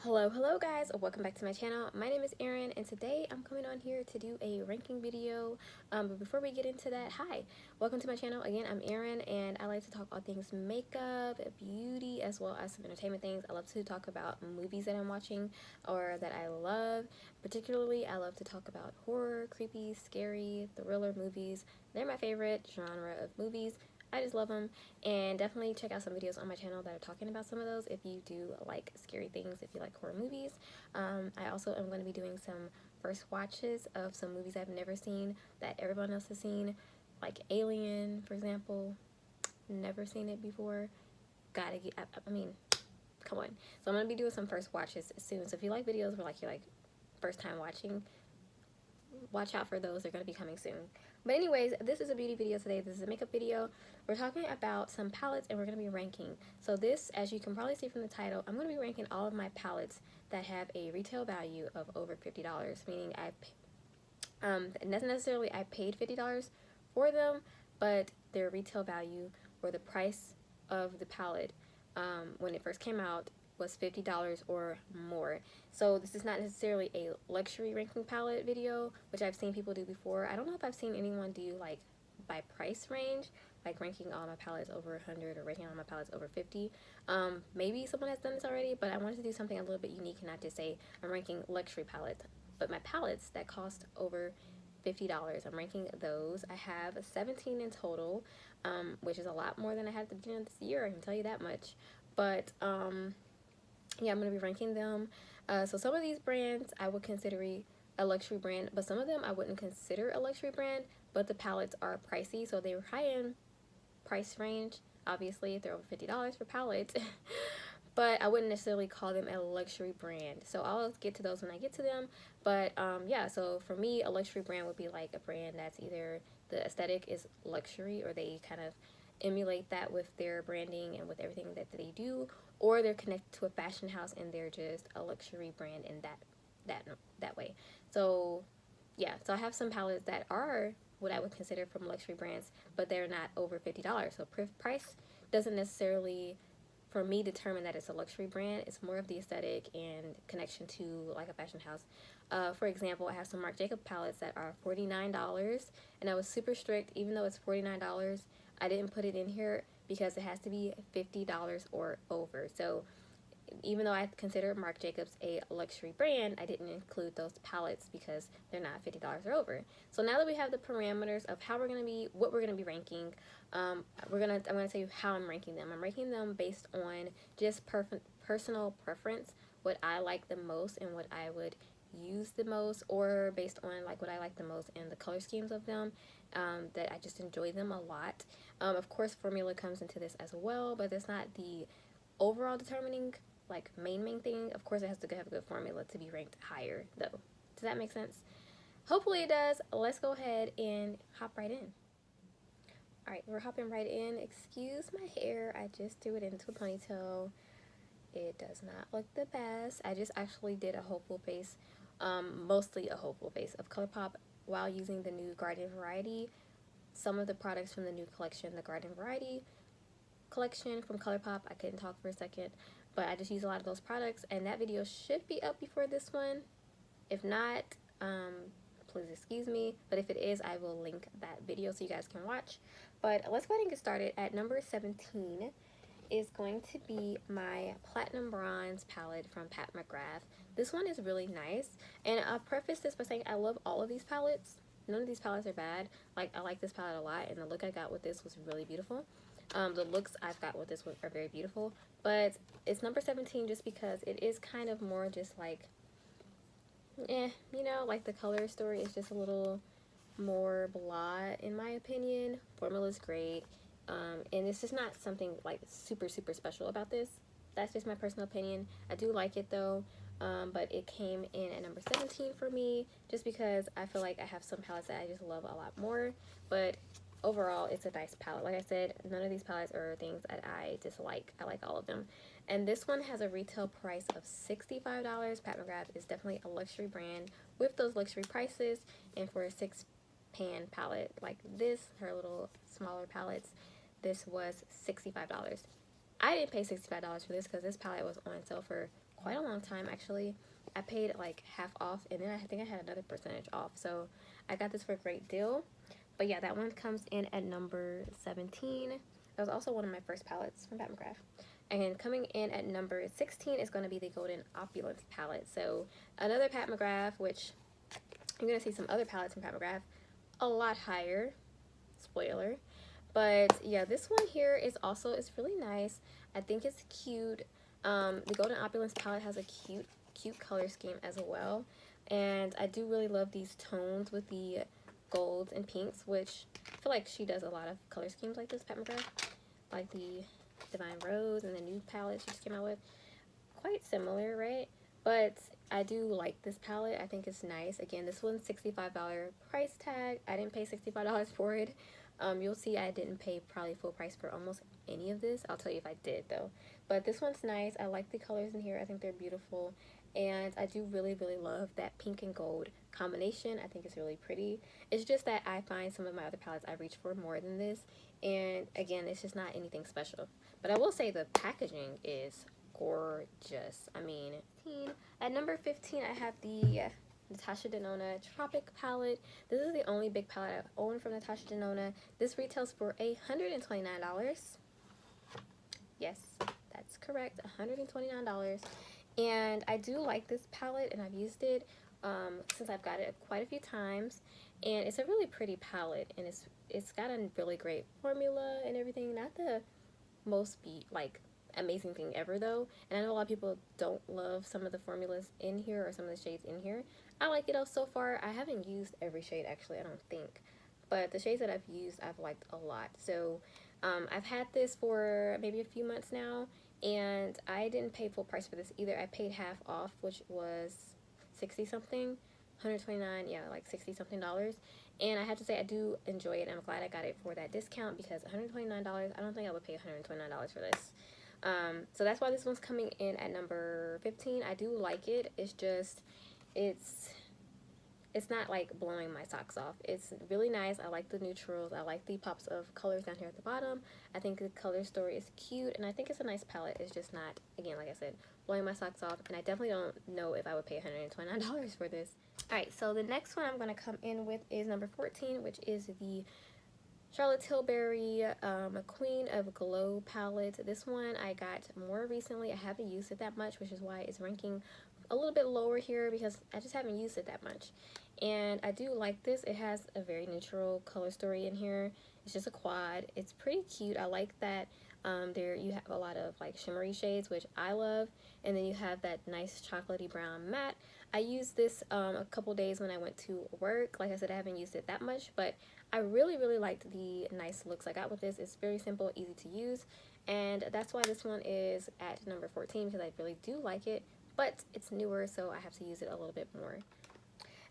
Hello guys, welcome back to my channel. My name is Erin and today I'm coming on here to do a ranking video. But before we get into that, hi, welcome to my channel. Again, I'm Erin and I like to talk all things makeup, beauty, as well as some entertainment things. I love to talk about movies that I'm watching or that I love. Particularly, I love to talk about horror, creepy, scary, thriller movies. They're my favorite genre of movies. I just love them, and definitely check out some videos on my channel that are talking about some of those if you do like scary things, if you like horror movies. I also am going to be doing some first watches of some movies I've never seen that everyone else has seen, like Alien, for example. Never seen it before. Gotta get, I mean, come on. So I'm going to be doing some first watches soon. So if you like videos where like you're like first time watching, watch out for those. They're going to be coming soon. But anyways, this is a beauty video today. This is a makeup video. We're talking about some palettes and we're going to be ranking. So this, as you can probably see from the title, I'm going to be ranking all of my palettes that have a retail value of over $50, meaning not necessarily I paid $50 for them, but their retail value or the price of the palette when it first came out was $50 or more. So this is not necessarily a luxury ranking palette video, which I've seen people do before. I don't know if I've seen anyone do like by price range, like ranking all my palettes over 100 or ranking all my palettes over 50. Maybe someone has done this already, but I wanted to do something a little bit unique and not just say I'm ranking luxury palettes, but my palettes that cost over $50. I'm ranking those. I have 17 in total, which is a lot more than I had at the beginning of this year, I can tell you that much. But yeah, I'm going to be ranking them. So some of these brands I would consider a luxury brand, but some of them I wouldn't consider a luxury brand, but the palettes are pricey, so they're high-end price range. Obviously, if they're over $50 for palettes, but I wouldn't necessarily call them a luxury brand. So I'll get to those when I get to them. But yeah, so for me, a luxury brand would be like a brand that's either the aesthetic is luxury or they kind of emulate that with their branding and with everything that they do, or they're connected to a fashion house and they're just a luxury brand in that way. So yeah, so I have some palettes that are what I would consider from luxury brands, but they're not over $50. So price doesn't necessarily, for me, determine that it's a luxury brand. It's more of the aesthetic and connection to like a fashion house. For example, I have some Marc Jacobs palettes that are $49, and I was super strict. Even though it's $49, I didn't put it in here because it has to be $50 or over. So even though I consider Marc Jacobs a luxury brand, I didn't include those palettes because they're not $50 or over. So now that we have the parameters of how we're going to be, what we're going to be ranking, I'm going to tell you how I'm ranking them. I'm ranking them based on just personal preference, what I like the most and what I would use the most, or based on like what I like the most and the color schemes of them, that I just enjoy them a lot. Of course, formula comes into this as well, but that's not the overall determining like main thing. Of course, it has to have a good formula to be ranked higher though. Does that make sense? Hopefully it does. Let's go ahead and hop right in. Alright, we're hopping right in. Excuse my hair, I just threw it into a ponytail. It does not look the best. I just actually did a whole full face, mostly a whole full face of ColourPop while using the new Garden Variety. Some of the products from the new collection, the Garden Variety collection from ColourPop, I couldn't talk for a second, but I just use a lot of those products, and that video should be up before this one. If not, please excuse me, but if it is, I will link that video so you guys can watch. But let's go ahead and get started. At number 17 is going to be my Platinum Bronze palette from Pat McGrath. This one is really nice, and I'll preface this by saying I love all of these palettes. None of these palettes are bad. Like, I like this palette a lot, and the look I got with this was really beautiful. The looks I've got with this one are very beautiful, but it's number 17 just because it is kind of more just like, you know, like the color story is just a little more blah in my opinion. Formula's great, and it's just not something like super special about this. That's just my personal opinion. I do like it though, but it came in at number 17 for me just because I feel like I have some palettes that I just love a lot more, but overall it's a nice palette. Like I said, none of these palettes are things that I dislike. I like all of them. And this one has a retail price of $65. Pat McGrath is definitely a luxury brand with those luxury prices, and for a 6-pan palette like this, her little smaller palettes, this was $65. I didn't pay $65 for this because this palette was on sale for quite a long time actually. I paid like half off, and then I think I had another percentage off, so I got this for a great deal. But yeah, that one comes in at number 17. That was also one of my first palettes from Pat McGrath. And coming in at number 16 is going to be the Golden Opulence palette. So another Pat McGrath, which you're going to see some other palettes from Pat McGrath a lot higher. Spoiler. But yeah, this one here is really nice. I think it's cute. The Golden Opulence palette has a cute color scheme as well. And I do really love these tones with the golds and pinks, which I feel like she does a lot of color schemes like this, Pat McGrath. Like the Divine Rose and the new palette she just came out with. Quite similar, right? But I do like this palette. I think it's nice. Again, this one's $65 price tag. I didn't pay $65 for it. You'll see I didn't pay probably full price for almost any of this. I'll tell you if I did though. But this one's nice. I like the colors in here. I think they're beautiful. And I do really, really love that pink and gold combination. I think it's really pretty. It's just that I find some of my other palettes I reach for more than this. And again, it's just not anything special. But I will say the packaging is gorgeous. I mean, at number 15, I have the Natasha Denona Tropic palette. This is the only big palette I've owned from Natasha Denona. This retails for $129. Yes, that's correct, $129. And I do like this palette, and I've used it since I've got it quite a few times. And it's a really pretty palette, and it's got a really great formula and everything. Not the most amazing thing ever though, and I know a lot of people don't love some of the formulas in here or some of the shades in here. I like it all so far. I haven't used every shade actually, I don't think, but the shades that I've used I've liked a lot. So I've had this for maybe a few months now, and I didn't pay full price for this either. I paid half off, which was 60 something, 129, yeah, like 60 something dollars. And I have to say I do enjoy it. I'm glad I got it for that discount, because $129, I don't think I would pay $129 for this. So that's why this one's coming in at number 15. I do like it. It's just, it's not like blowing my socks off. It's really nice. I like the neutrals. I like the pops of colors down here at the bottom. I think the color story is cute, and I think it's a nice palette. It's just not, again, like I said, blowing my socks off, and I definitely don't know if I would pay $129 for this. Alright, so the next one I'm going to come in with is number 14, which is the Charlotte Tilbury Queen of Glow palette. This one I got more recently. I haven't used it that much, which is why it's ranking a little bit lower here, because I just haven't used it that much. And I do like this. It has a very neutral color story in here. It's just a quad. It's pretty cute. I like that there you have a lot of like shimmery shades, which I love, and then you have that nice chocolatey brown matte. I used this a couple days when I went to work. Like I said, I haven't used it that much, but I really, really liked the nice looks I got with this. It's very simple, easy to use, and that's why this one is at number 14, because I really do like it, but it's newer, so I have to use it a little bit more.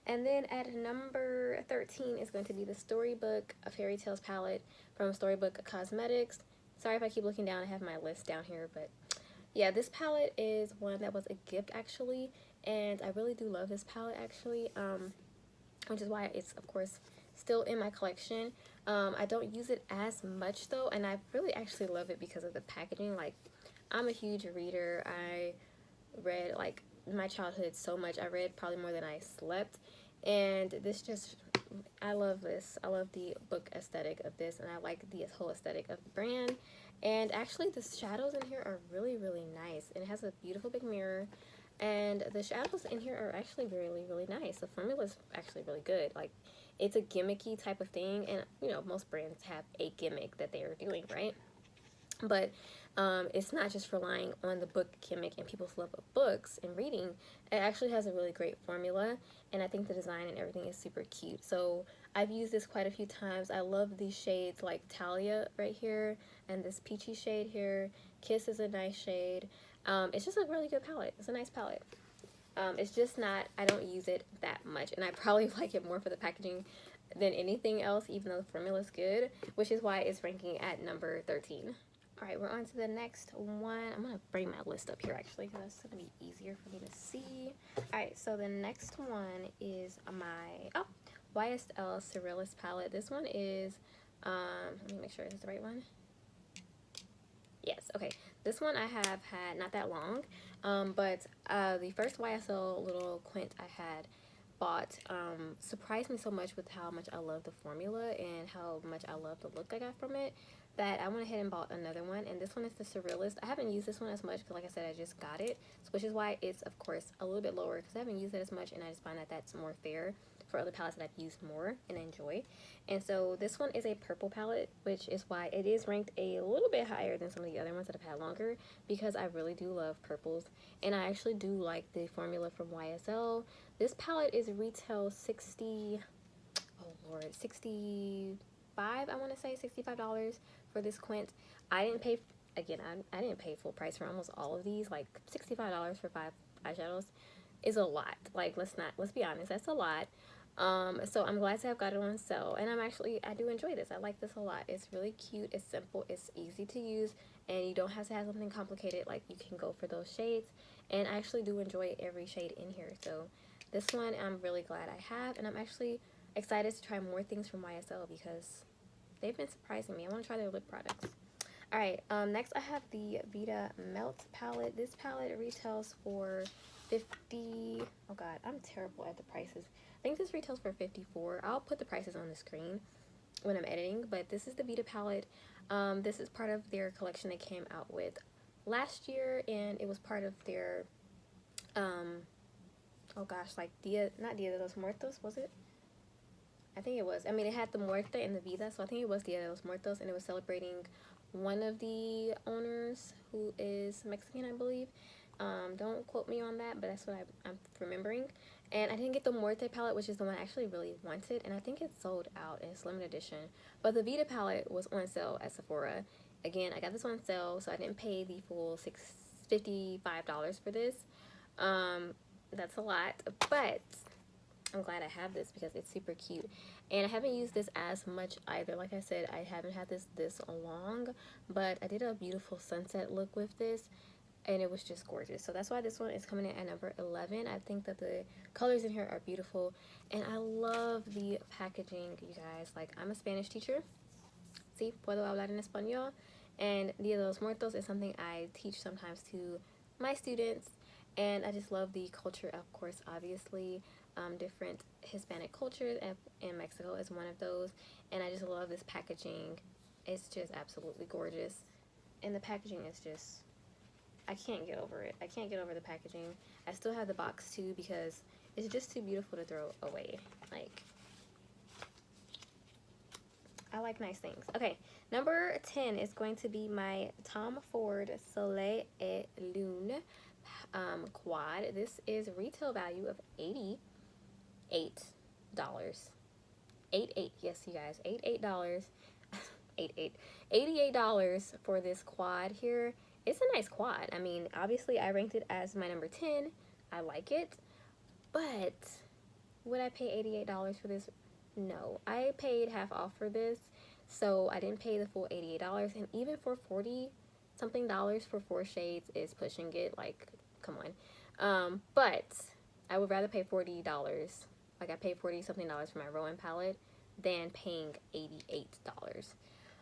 And then at number 13 is going to be the Storybook Fairy Tales palette from Storybook Cosmetics. Sorry if I keep looking down. I have my list down here, but yeah, this palette is one that was a gift actually, and I really do love this palette actually, which is why it's of course still in my collection. I don't use it as much though, and I really actually love it because of the packaging. Like, I'm a huge reader. I read like my childhood so much. I read probably more than I slept, and this just, I love this. I love the book aesthetic of this, and I like the whole aesthetic of the brand. And actually the shadows in here are really, really nice, and it has a beautiful big mirror, and the shadows in here are actually really, really nice. The formula is actually really good. Like, it's a gimmicky type of thing, and you know, most brands have a gimmick that they are doing, right? But it's not just relying on the book gimmick and people's love of books and reading. It actually has a really great formula, and I think the design and everything is super cute. So I've used this quite a few times. I love these shades like Talia right here, and this peachy shade here. Kiss is a nice shade. It's just a really good palette. It's a nice palette. It's just not, I don't use it that much, and I probably like it more for the packaging than anything else, even though the formula is good, which is why it's ranking at number 13. Alright, we're on to the next one. I'm going to bring my list up here actually, because that's going to be easier for me to see. Alright, so the next one is my YSL Surrealist palette. This one is, let me make sure this is the right one. Yes, okay. This one I have had not that long, but the first YSL little quint I had bought surprised me so much with how much I love the formula and how much I love the look I got from it, that I went ahead and bought another one. And this one is the Surrealist. I haven't used this one as much because, like I said, I just got it, so which is why it's, of course, a little bit lower, because I haven't used it as much, and I just find that that's more fair for other palettes that I've used more and enjoy. And so this one is a purple palette, which is why it is ranked a little bit higher than some of the other ones that I've had longer, because I really do love purples, and I actually do like the formula from YSL. This palette is retail 60, oh lord, 65, I want to say $65 for this quint. I didn't pay, again, I didn't pay full price for almost all of these. Like $65 for 5 eyeshadows is a lot. Like, let's be honest, that's a lot. So I'm glad to have got it on sale, and I do enjoy this. I like this a lot. It's really cute, it's simple, it's easy to use, and you don't have to have something complicated. Like, you can go for those shades, and I actually do enjoy every shade in here. So this one I'm really glad I have, and I'm actually excited to try more things from YSL because they've been surprising me. I want to try their lip products. Alright, next I have the Vita Melt palette. This palette retails for 50, oh god, I'm terrible at the prices. I think this retails for 54. I'll put the prices on the screen when I'm editing, but this is the Vita palette. This is part of their collection they came out with last year, and it was part of their, oh gosh, like not Dia de los Muertos, was it? I think it was. I mean, it had the Muerte and the Vida, so I think it was Dia de los Muertos, and it was celebrating one of the owners who is Mexican, I believe. Don't quote me on that, but that's what I'm remembering. And I didn't get the Muerte palette, which is the one I actually really wanted, and I think it's sold out in its limited edition. But the Vita palette was on sale at Sephora. Again, I got this on sale, so I didn't pay the full $55 for this. That's a lot, but I'm glad I have this because it's super cute. And I haven't used this as much either. Like I said, I haven't had this long, but I did a beautiful sunset look with this, and it was just gorgeous. So that's why this one is coming in at number 11. I think that the colors in here are beautiful, and I love the packaging, you guys. Like, I'm a Spanish teacher. Sí, puedo hablar en español. And Dia de los Muertos is something I teach sometimes to my students, and I just love the culture, of course, obviously. Different Hispanic cultures, and Mexico is one of those, and I just love this packaging. It's just absolutely gorgeous, and the packaging is just, I can't get over it. I can't get over the packaging. I still have the box too because it's just too beautiful to throw away. Like, I like nice things. Okay, number 10 is going to be my Tom Ford Soleil et Lune quad. This is retail value of $88. Yes, you guys, $88. $88 for this quad here. It's a nice quad. I mean, obviously I ranked it as my number 10. I like it, but would I pay $88 for this? No. I paid half off for this, so I didn't pay the full $88, and even for 40 something dollars for 4 shades is pushing it. Like, come on. But I would rather pay $40, like I paid 40 something dollars for my Rowan palette, than paying $88.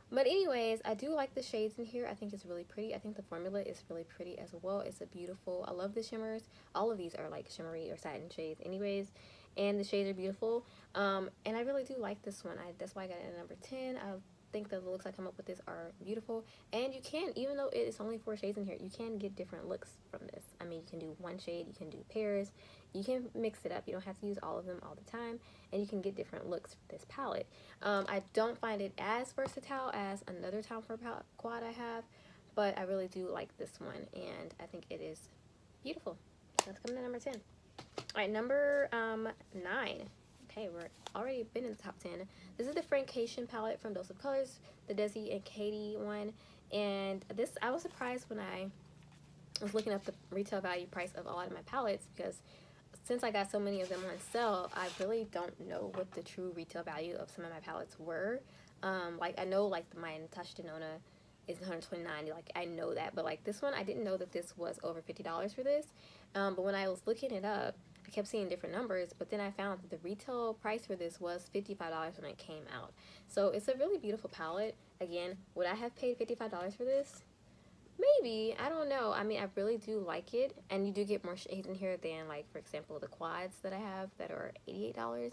But anyways, I do like the shades in here. I think it's really pretty. I think the formula is really pretty as well. It's a beautiful, I love the shimmers. All of these are like shimmery or satin shades anyways, and the shades are beautiful. And I really do like this one. That's why I got it at number 10. I think the looks I come up with this are beautiful, and you can, even though it is only 4 shades in here, you can get different looks from this. I mean, you can do one shade, you can do pairs, you can mix it up. You don't have to use all of them all the time, and you can get different looks for this palette. I don't find it as versatile as another Tom Ford quad I have, but I really do like this one, and I think it is beautiful. Let's come to number 10. Alright, number 9. Okay, we're already been in the top 10. This is the Francation palette from Dose of Colors, the Desi and Katie one. And this, I was surprised when I was looking up the retail value price of a lot of my palettes, because since I got so many of them on sale, I really don't know what the true retail value of some of my palettes were. Like, I know, like, my Natasha Denona is $129. Like, I know that, but like this one, I didn't know that this was over $50 for this. But when I was looking it up, I kept seeing different numbers, but then I found that the retail price for this was $55 when it came out. So it's a really beautiful palette. Again, would I have paid $55 for this? Maybe, I don't know. I mean, I really do like it, and you do get more shades in here than, like, for example, the quads that I have that are $88.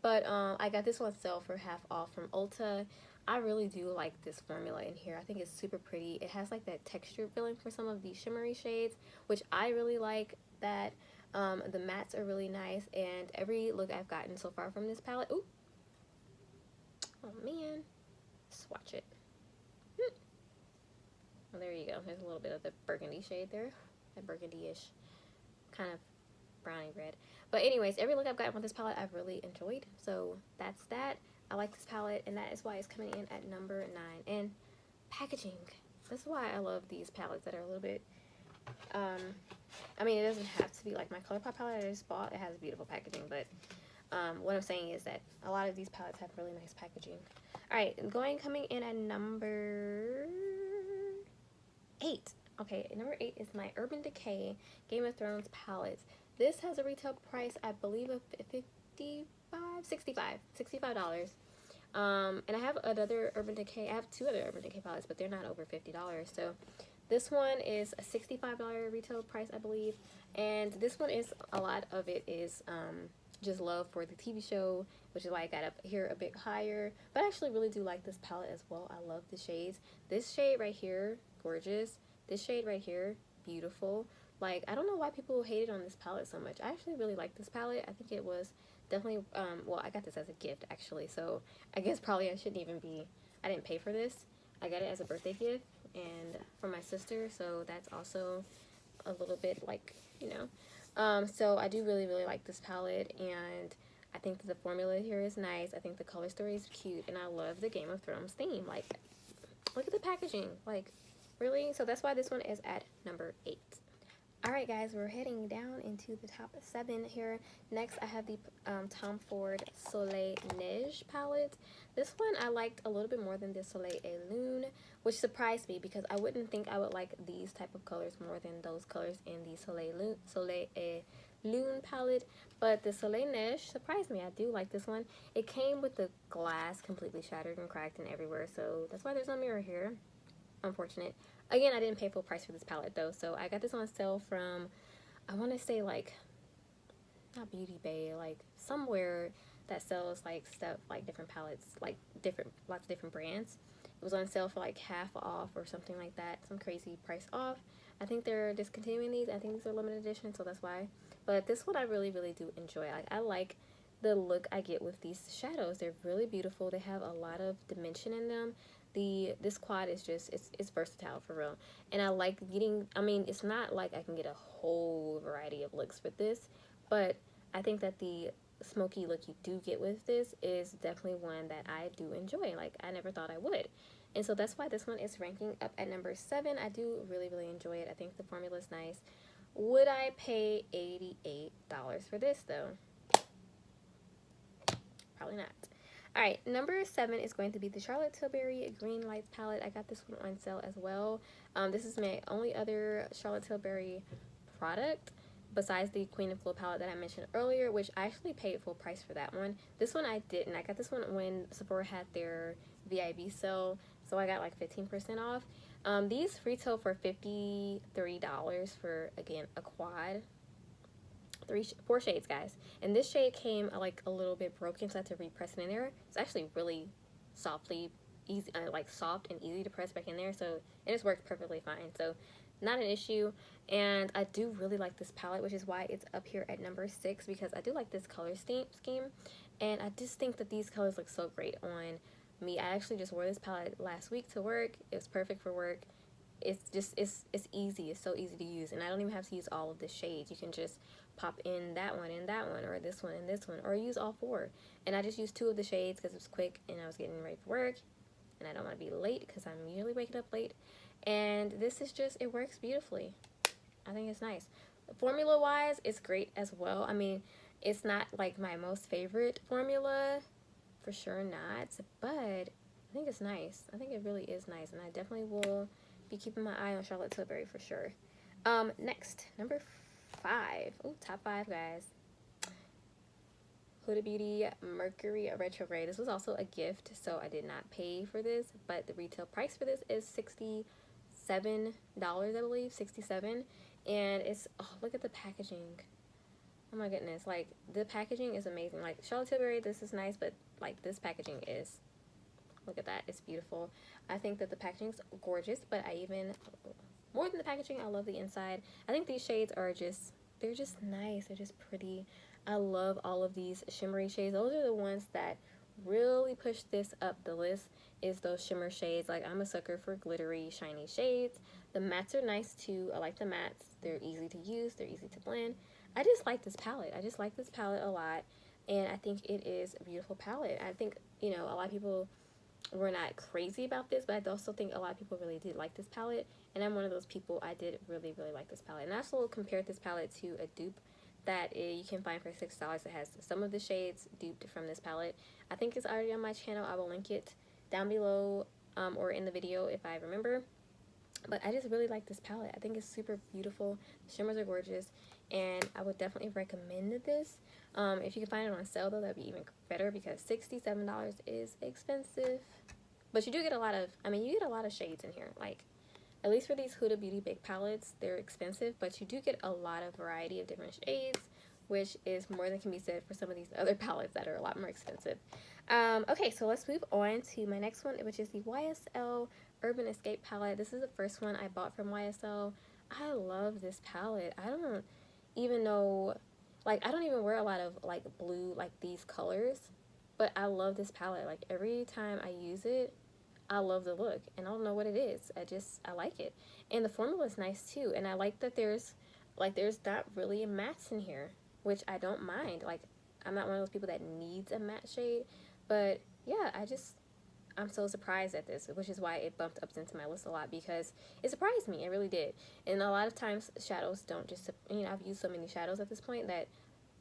But I got this on sale for half off from Ulta. I really do like this formula in here. I think it's super pretty. It has like that texture feeling for some of these shimmery shades, which I really like that. The mattes are really nice, and every look I've gotten so far from this palette, ooh, oh man, swatch it. Well, there you go. There's a little bit of the burgundy shade there, that burgundy-ish kind of brownie red. But anyways, every look I've gotten with this palette I've really enjoyed. So that's that. I like this palette, and that is why it's coming in at number 9. And packaging. That's why I love these palettes that are a little bit, I mean, it doesn't have to be like my ColourPop palette I just bought. It has beautiful packaging, but what I'm saying is that a lot of these palettes have really nice packaging. Alright, coming in at number 8. Okay, number 8 is my Urban Decay Game of Thrones palettes. This has a retail price, I believe, of $65. And I have another Urban Decay. I have 2 other Urban Decay palettes, but they're not over $50. So this one is a $65 retail price, I believe. And this one is, a lot of it is just love for the TV show, which is why I got up here a bit higher. But I actually really do like this palette as well. I love the shades. This shade right here, gorgeous. This shade right here, beautiful. Like, I don't know why people hated on this palette so much. I actually really like this palette. I think it was definitely, well, I got this as a gift, actually. So, I guess probably I shouldn't even be, I didn't pay for this. I got it as a birthday gift and from my sister. So, that's also a little bit, like, you know. So, I do really, really like this palette. And I think that the formula here is nice. I think the color story is cute. And I love the Game of Thrones theme. Like, look at the packaging. Like, really? So, that's why this one is at number 8. Alright guys, we're heading down into the top 7 here. Next I have the Tom Ford Soleil Neige palette. This one I liked a little bit more than the Soleil et Lune, which surprised me because I wouldn't think I would like these type of colors more than those colors in the Soleil et Lune palette. But the Soleil Neige surprised me. I do like this one. It came with the glass completely shattered and cracked and everywhere, so that's why there's no mirror here. Unfortunate. Again, I didn't pay full price for this palette though, so I got this on sale from, I want to say, like, not Beauty Bay, like somewhere that sells like stuff, like different palettes, like lots of different brands. It was on sale for like half off or something like that, some crazy price off. I think they're discontinuing these. I think these are limited edition, so that's why. But this one I really, really do enjoy. Like, I like the look I get with these shadows. They're really beautiful. They have a lot of dimension in them. This quad is just, it's versatile for real. And I like getting, I mean, it's not like I can get a whole variety of looks with this, but I think that the smoky look you do get with this is definitely one that I do enjoy. Like, I never thought I would. And so that's why this one is ranking up at number 7. I do really, really enjoy it. I think the formula is nice. Would I pay $88 for this though? Probably not. Alright, number 7 is going to be the Charlotte Tilbury Green Lights palette. I got this one on sale as well. This is my only other Charlotte Tilbury product besides the Queen of Glow palette that I mentioned earlier, which I actually paid full price for that one. This one I didn't. I got this one when Sephora had their VIB sale, so I got like 15% off. These retail for $53 for, again, a quad. 4 shades, guys, and this shade came like a little bit broken, so I had to repress it in there. It's actually really softly easy, like soft and easy to press back in there, so it just works perfectly fine, so not an issue. And I do really like this palette, which is why it's up here at number 6, because I do like this color scheme, and I just think that these colors look so great on me. I actually just wore this palette last week to work. It was perfect for work. It's just, it's easy. It's so easy to use, and I don't even have to use all of the shades. You can just pop in that one and that one, or this one and this one, or use all 4. And I just used 2 of the shades because it was quick and I was getting ready for work, and I don't want to be late because I'm usually waking up late. And this is just, it works beautifully. I think it's nice. Formula wise, it's great as well. I mean, it's not like my most favorite formula, for sure not, but I think it's nice. I think it really is nice, and I definitely will be keeping my eye on Charlotte Tilbury for sure. Next, number 5. Oh, top 5, guys. Huda Beauty Mercury Retrograde. This was also a gift, so I did not pay for this, but the retail price for this is $67. $67, I believe, 67. And it's, oh, look at the packaging. Oh my goodness, like the packaging is amazing. Like Charlotte Tilbury, this is nice, but like this packaging is, look at that, it's beautiful. I think that the packaging's gorgeous, but I even, more than the packaging, I love the inside. I think these shades are just, they're just nice, they're just pretty. I love all of these shimmery shades. Those are the ones that really push this up the list, is those shimmer shades. Like I'm a sucker for glittery, shiny shades. The mattes are nice too. I like the mattes. They're easy to use, they're easy to blend. I just like this palette. I just like this palette a lot, and I think it is a beautiful palette. I think, you know, a lot of people were not crazy about this, but I also think a lot of people really did like this palette, and I'm one of those people. I did really, really like this palette. And I also compared this palette to a dupe that you can find for $6 that has some of the shades duped from this palette. I think it's already on my channel. I will link it down below or in the video if I remember. But I just really like this palette. I think it's super beautiful. The shimmers are gorgeous, and I would definitely recommend this. If you can find it on sale, though, that'd be even better, because $67 is expensive. But you do get a lot of, I mean, you get a lot of shades in here. Like, at least for these Huda Beauty Big palettes, they're expensive, but you do get a lot of variety of different shades, which is more than can be said for some of these other palettes that are a lot more expensive. Okay, so let's move on to my next one, which is the YSL Urban Escape palette. This is the first one I bought from YSL. I love this palette. I don't even know, like, I don't even wear a lot of like blue, like these colors, but I love this palette. Like every time I use it, I love the look, and I don't know what it is. I like it. And the formula is nice too, and I like that there's not really mattes in here, which I don't mind. Like, I'm not one of those people that needs a matte shade, but yeah, I'm so surprised at this, which is why it bumped up into my list a lot, because it surprised me. It really did. And a lot of times shadows don't just, you know, I've used so many shadows at this point that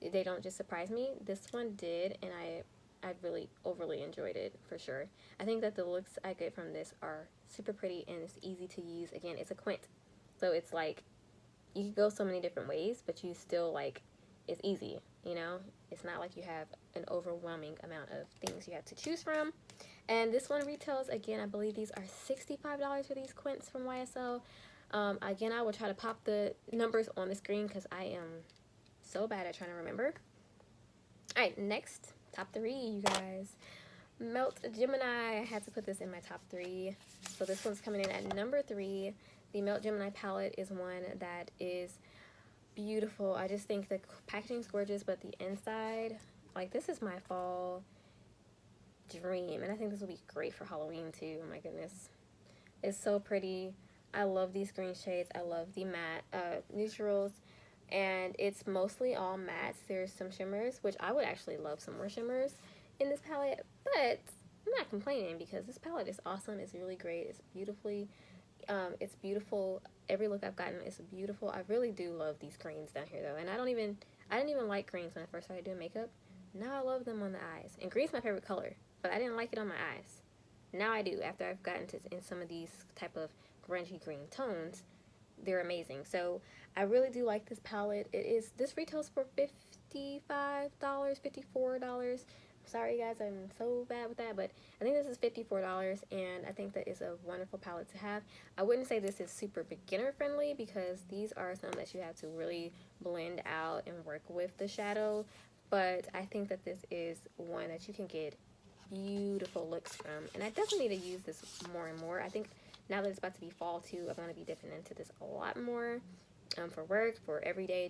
they don't just surprise me. This one did, and I really overly enjoyed it for sure. I think that the looks I get from this are super pretty, and it's easy to use. Again, it's a quint, so it's like you can go so many different ways, but you still, like, it's easy, you know? It's not like you have an overwhelming amount of things you have to choose from. And this one retails, again, I believe these are $65 for these quints from YSL. Again, I will try to pop the numbers on the screen because I am so bad at trying to remember. Alright, next, top 3, you guys. Melt Gemini. I had to put this in my top 3. So this one's coming in at number 3. The Melt Gemini palette is one that is beautiful. I just think the packaging's gorgeous, but the inside, like, this is my fall dream, and I think this will be great for Halloween too. Oh my goodness, it's so pretty. I love these green shades. I love the matte neutrals, and it's mostly all mattes. There's some shimmers, which I would actually love some more shimmers in this palette, but I'm not complaining because this palette is awesome. It's really great. It's beautiful. Every look I've gotten is beautiful. I really do love these greens down here though, and I didn't even like greens when I first started doing makeup. Now I love them on the eyes, and green's my favorite color, but I didn't like it on my eyes. Now I do, after I've gotten to in some of these type of grungy green tones. They're amazing. So I really do like this palette. This retails for $55, $54. Sorry guys, I'm so bad with that, but I think this is $54, and I think that is a wonderful palette to have. I wouldn't say this is super beginner friendly, because these are some that you have to really blend out and work with the shadow, but I think that this is one that you can get beautiful looks from, and I definitely need to use this more and more. I think now that it's about to be fall too, I'm going to be dipping into this a lot more for work, for everyday.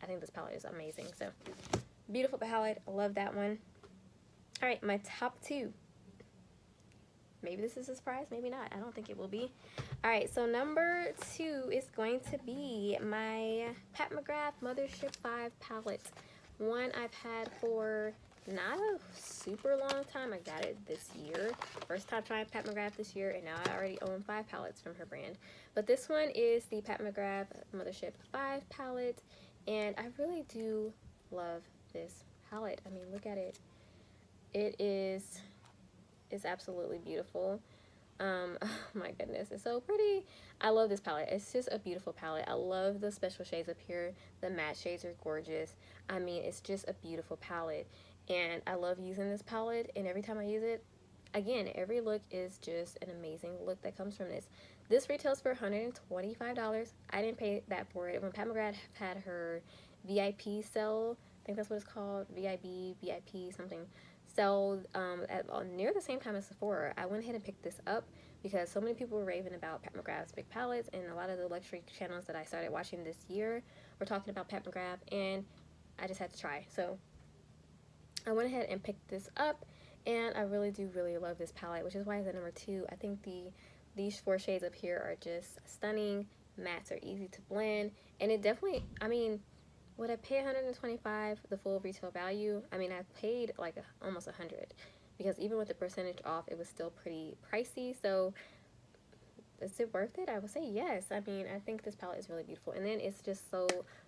I think this palette is amazing. So beautiful palette. I love that one. All right, my top 2. Maybe this is a surprise, maybe not. I don't think it will be. All right, so number 2 is going to be my Pat McGrath Mothership 5 palette. One I've had for not a super long time. I got it this year. First time trying Pat McGrath this year, and now I already own 5 palettes from her brand. But this one is the Pat McGrath Mothership 5 palette, and I really do love this palette. I mean, look at it. It's absolutely beautiful. Oh my goodness, it's so pretty. I love this palette. It's just a beautiful palette. I love the special shades up here. The matte shades are gorgeous. I mean, it's just a beautiful palette, and I love using this palette, and every time I use it, again, every look is just an amazing look that comes from this. This retails for $125. I didn't pay that for it. When Pat McGrath had her VIP sale, I think that's what it's called, VIP, something, sell at near the same time as Sephora, I went ahead and picked this up because so many people were raving about Pat McGrath's big palettes, and a lot of the luxury channels that I started watching this year were talking about Pat McGrath, and I just had to try. So I went ahead and picked this up, and I really do love this palette, which is why it's at number 2. I think these 4 shades up here are just stunning. Mattes are easy to blend, and it definitely, I mean, would I pay $125 the full retail value? I mean, I paid like almost $100, because even with the percentage off, it was still pretty pricey. So is it worth it? I would say yes. I mean, I think this palette is really beautiful, and then it's just so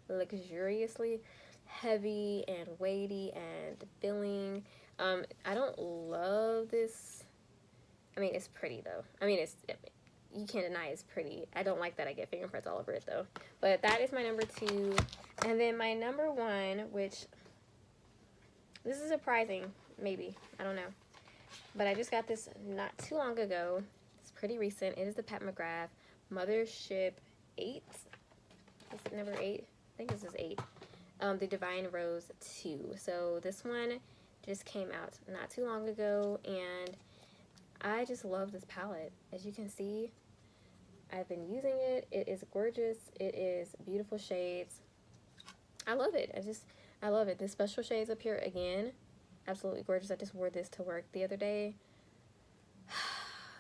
luxuriously heavy and weighty and filling. I don't love this. I mean, it's pretty though. I mean, you can't deny it's pretty. I don't like that I get fingerprints all over it though. But that is my number 2. And then my number 1, which this is surprising, maybe, I don't know, but I just got this not too long ago. It's pretty recent. It is the Pat McGrath Mothership 8. Is it number 8? I think this is 8. The Divine Rose 2. So this one just came out not too long ago, and I just love this palette. As you can see, I've been using it. It is gorgeous. It is beautiful shades. I love it. I love it. The special shades up here, again, absolutely gorgeous. I just wore this to work the other day.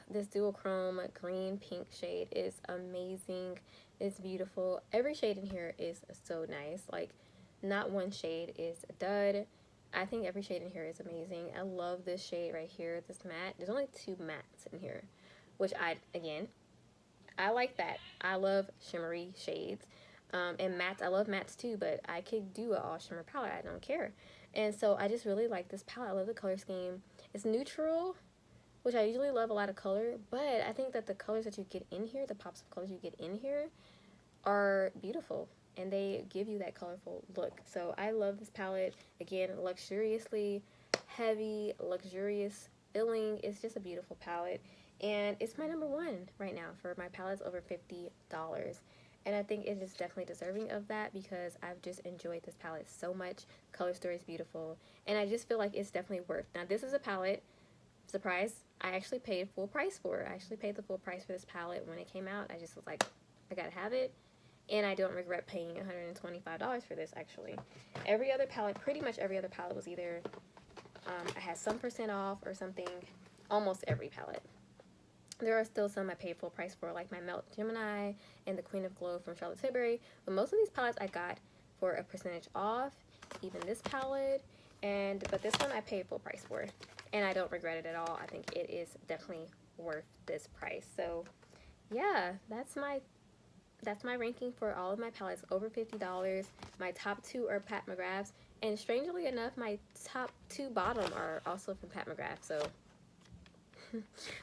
This dual chrome green pink shade is amazing. It's beautiful. Every shade in here is so nice. Like, not one shade is a dud. I think every shade in here is amazing. I love this shade right here, this matte. There's only 2 mattes in here, which I like that. I love shimmery shades. And mattes, I love mattes too, but I could do an all shimmer palette. I don't care. And so I just really like this palette. I love the color scheme. It's neutral, which I usually love a lot of color, but I think that the colors that you get in here, the pops of colors you get in here, are beautiful, and they give you that colorful look. So I love this palette. Again, luxuriously heavy, luxurious filling. It's just a beautiful palette, and it's my number 1 right now for my palettes over $50. And I think it is definitely deserving of that, because I've just enjoyed this palette so much. Color story is beautiful, and I just feel like it's definitely worth. Now, this is a palette, surprise, I actually paid full price for. I actually paid the full price for this palette when it came out. I just was like, I gotta have it. And I don't regret paying $125 for this, actually. Every other palette, pretty much every other palette was either, I had some % off or something. Almost every palette. There are still some I paid full price for, like my Melt Gemini and the Queen of Glow from Charlotte Tilbury. But most of these palettes I got for a % off, even this palette. But this one I paid full price for, and I don't regret it at all. I think it is definitely worth this price. So yeah, that's my ranking for all of my palettes over $50. My top 2 are Pat McGrath's, and strangely enough, my top 2 bottom are also from Pat McGrath. So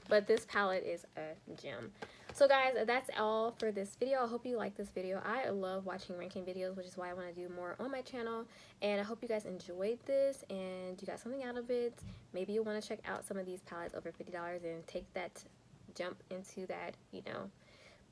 but this palette is a gem. So guys, that's all for this video. I hope you like this video. I love watching ranking videos, which is why I want to do more on my channel, and I hope you guys enjoyed this and you got something out of it. Maybe you'll want to check out some of these palettes over $50 and take that jump into that, you know,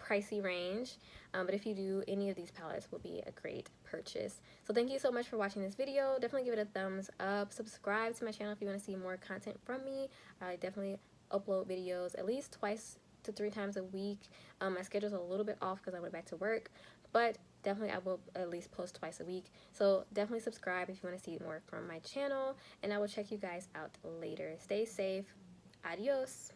pricey range. But if you do, any of these palettes will be a great purchase. So thank you so much for watching this video. Definitely give it a thumbs up. Subscribe to my channel if you want to see more content from me. I definitely upload videos at least 2 to 3 times a week. My schedule's a little bit off because I went back to work, but definitely I will at least post 2 a week. So definitely subscribe if you want to see more from my channel, and I will check you guys out later. Stay safe. Adios.